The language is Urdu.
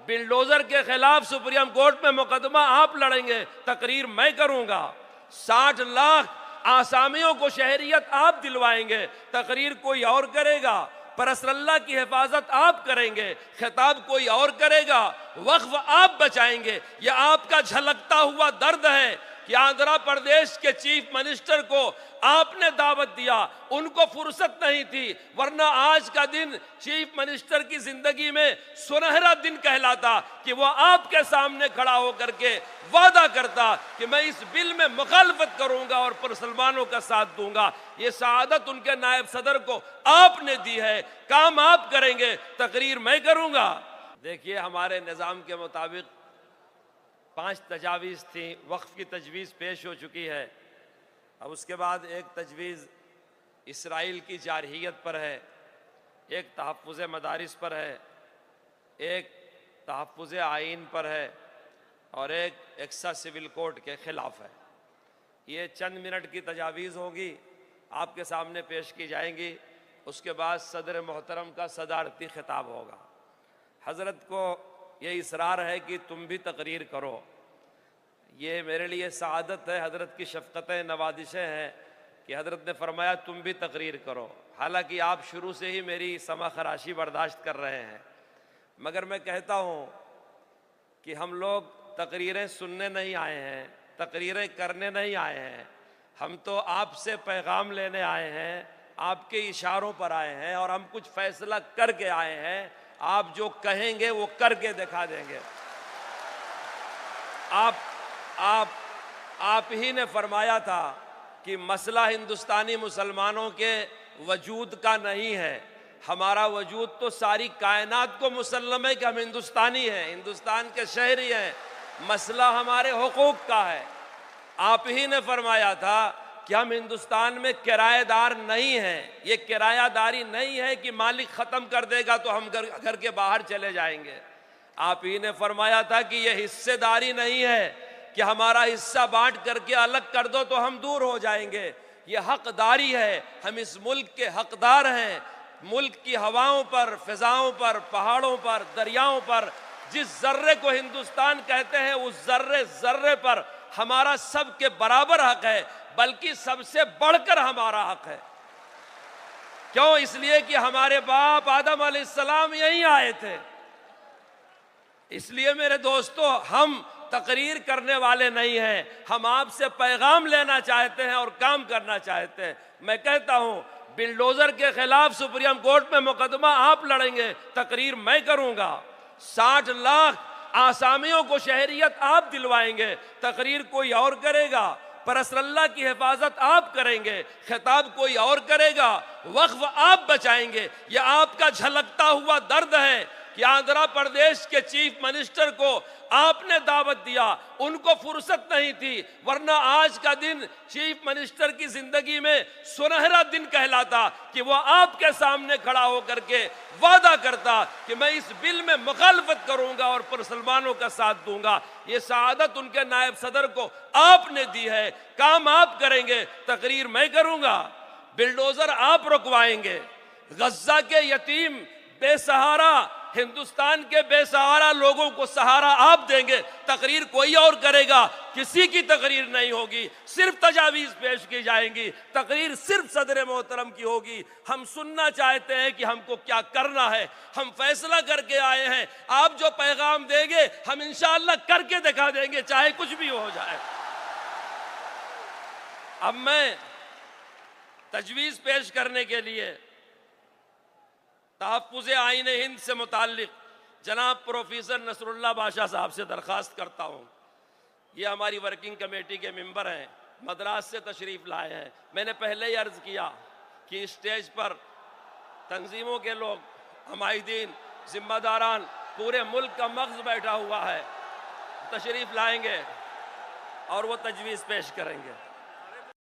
بلڈوزر کے خلاف سپریم کورٹ میں مقدمہ آپ لڑیں گے، تقریر میں کروں گا۔ 60 لاکھ آسامیوں کو شہریت آپ دلوائیں گے، تقریر کوئی اور کرے گا۔ پرسر اللہ کی حفاظت آپ کریں گے، خطاب کوئی اور کرے گا۔ وقف آپ بچائیں گے۔ یہ آپ کا جھلکتا ہوا درد ہے کہ آندھرا پردیش کے چیف منسٹر کو آپ نے دعوت دیا، ان کو فرصت نہیں تھی، ورنہ آج کا دن چیف منسٹر کی زندگی میں سنہرا دن کہلاتا کہ وہ آپ کے سامنے کھڑا ہو کر کے وعدہ کرتا کہ میں اس بل میں مخالفت کروں گا اور مسلمانوں کا ساتھ دوں گا۔ یہ سعادت ان کے نائب صدر کو آپ نے دی ہے، کام آپ کریں گے، تقریر میں کروں گا۔ دیکھیے، ہمارے نظام کے مطابق 5 تجاویز تھیں، وقف کی تجویز پیش ہو چکی ہے۔ اب اس کے بعد ایک تجویز اسرائیل کی جارحیت پر ہے، ایک تحفظ مدارس پر ہے، ایک تحفظ آئین پر ہے، اور ایک ایکسا سول کوڈ کے خلاف ہے۔ یہ چند منٹ کی تجاویز ہوگی، آپ کے سامنے پیش کی جائیں گی۔ اس کے بعد صدر محترم کا صدارتی خطاب ہوگا۔ حضرت کو یہ اصرار ہے کہ تم بھی تقریر کرو۔ یہ میرے لیے سعادت ہے، حضرت کی شفقتیں نوازشیں ہیں کہ حضرت نے فرمایا تم بھی تقریر کرو۔ حالانکہ آپ شروع سے ہی میری سما خراشی برداشت کر رہے ہیں، مگر میں کہتا ہوں کہ ہم لوگ تقریریں سننے نہیں آئے ہیں، تقریریں کرنے نہیں آئے ہیں، ہم تو آپ سے پیغام لینے آئے ہیں، آپ کے اشاروں پر آئے ہیں، اور ہم کچھ فیصلہ کر کے آئے ہیں۔ آپ جو کہیں گے وہ کر کے دکھا دیں گے۔ آپ ہی نے فرمایا تھا کہ مسئلہ ہندوستانی مسلمانوں کے وجود کا نہیں ہے، ہمارا وجود تو ساری کائنات کو مسلم ہے کہ ہم ہندوستانی ہیں، ہندوستان کے شہری ہیں، مسئلہ ہمارے حقوق کا ہے۔ آپ ہی نے فرمایا تھا کہ ہم ہندوستان میں کرایہ دار نہیں ہیں، یہ کرایہ داری نہیں ہے کہ مالک ختم کر دے گا تو ہم گھر کے باہر چلے جائیں گے۔ آپ ہی نے فرمایا تھا کہ یہ حصے داری نہیں ہے کہ ہمارا حصہ بانٹ کر کے الگ کر دو تو ہم دور ہو جائیں گے، یہ حق داری ہے، ہم اس ملک کے حقدار ہیں۔ ملک کی ہواؤں پر، فضاؤں پر، پہاڑوں پر، دریاؤں پر جس ذرے کو ہندوستان کہتے ہیں، اس ذرے ذرے پر ہمارا سب کے برابر حق ہے، بلکہ سب سے بڑھ کر ہمارا حق ہے۔ کیوں؟ اس لیے کہ ہمارے باپ آدم علیہ السلام یہیں آئے تھے۔ اس لیے میرے دوستو، ہم تقریر کرنے والے نہیں ہیں، ہم آپ سے پیغام لینا چاہتے ہیں اور کام کرنا چاہتے ہیں۔ میں کہتا ہوں، بلڈوزر کے خلاف سپریم کورٹ میں مقدمہ آپ لڑیں گے، تقریر میں کروں گا۔ 60 لاکھ آسامیوں کو شہریت آپ دلوائیں گے، تقریر کوئی اور کرے گا۔ پرسر اللہ کی حفاظت آپ کریں گے، خطاب کوئی اور کرے گا۔ وقف آپ بچائیں گے۔ یہ آپ کا جھلکتا ہوا درد ہے کہ آندھرا پردیش کے چیف منسٹر کو آپ نے دعوت دیا، ان کو فرصت نہیں تھی، ورنہ آج کا دن چیف منسٹر کی زندگی میں سنہرا دن کہلاتا کہ وہ آپ کے سامنے کھڑا ہو کر کے وعدہ کرتا کہ میں اس بل میں مخالفت کروں گا اور مسلمانوں کا ساتھ دوں گا۔ یہ سعادت ان کے نائب صدر کو آپ نے دی ہے، کام آپ کریں گے، تقریر میں کروں گا۔ بلڈوزر آپ رکوائیں گے، غزہ کے یتیم بے سہارا، ہندوستان کے بے سہارا لوگوں کو سہارا آپ دیں گے، تقریر کوئی اور کرے گا، کسی کی تقریر نہیں ہوگی، صرف تجاویز پیش کی جائیں گی، تقریر صرف صدر محترم کی ہوگی۔ ہم سننا چاہتے ہیں کہ ہم کو کیا کرنا ہے، ہم فیصلہ کر کے آئے ہیں، آپ جو پیغام دیں گے ہم انشاءاللہ کر کے دکھا دیں گے، چاہے کچھ بھی ہو جائے۔ اب میں تجویز پیش کرنے کے لیے تحفظ آئین ہند سے متعلق جناب پروفیسر نصر اللہ بادشاہ صاحب سے درخواست کرتا ہوں۔ یہ ہماری ورکنگ کمیٹی کے ممبر ہیں، مدراس سے تشریف لائے ہیں۔ میں نے پہلے ہی عرض کیا کہ اسٹیج پر تنظیموں کے لوگ، عمائدین، ذمہ داران، پورے ملک کا مغز بیٹھا ہوا ہے، تشریف لائیں گے اور وہ تجویز پیش کریں گے۔